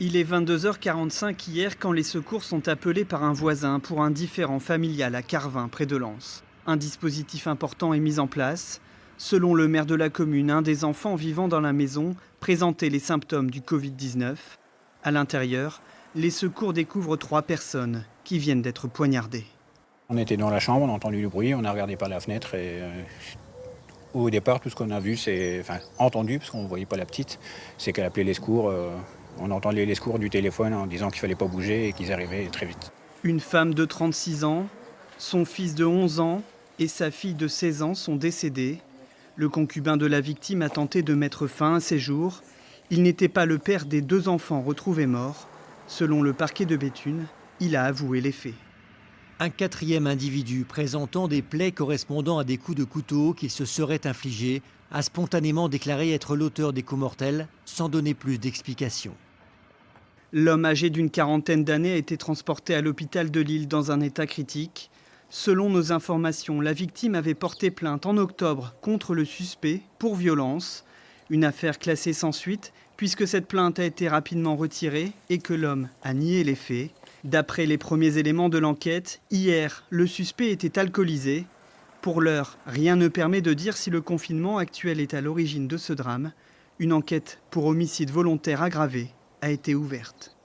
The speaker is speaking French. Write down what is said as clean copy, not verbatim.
Il est 22h45 hier quand les secours sont appelés par un voisin pour un différend familial à Carvin, près de Lens. Un dispositif important est mis en place. Selon le maire de la commune, un des enfants vivant dans la maison présentait les symptômes du Covid-19. À l'intérieur, les secours découvrent 3 personnes qui viennent d'être poignardées. On était dans la chambre, on a entendu du bruit, on a regardé par la fenêtre et au départ, tout ce qu'on a vu, entendu, parce qu'on ne voyait pas la petite, c'est qu'elle appelait les secours. On entendait les secours du téléphone en disant qu'il ne fallait pas bouger et qu'ils arrivaient très vite. Une femme de 36 ans, son fils de 11 ans et sa fille de 16 ans sont décédés. Le concubin de la victime a tenté de mettre fin à ses jours. Il n'était pas le père des 2 enfants retrouvés morts. Selon le parquet de Béthune, il a avoué les faits. Un 4e individu présentant des plaies correspondant à des coups de couteau qu'il se serait infligés a spontanément déclaré être l'auteur des coups mortels sans donner plus d'explications. L'homme âgé d'une quarantaine d'années a été transporté à l'hôpital de Lille dans un état critique. Selon nos informations, la victime avait porté plainte en octobre contre le suspect pour violence. Une affaire classée sans suite puisque cette plainte a été rapidement retirée et que l'homme a nié les faits. D'après les premiers éléments de l'enquête, hier, le suspect était alcoolisé. Pour l'heure, rien ne permet de dire si le confinement actuel est à l'origine de ce drame. Une enquête pour homicide volontaire aggravé a été ouverte.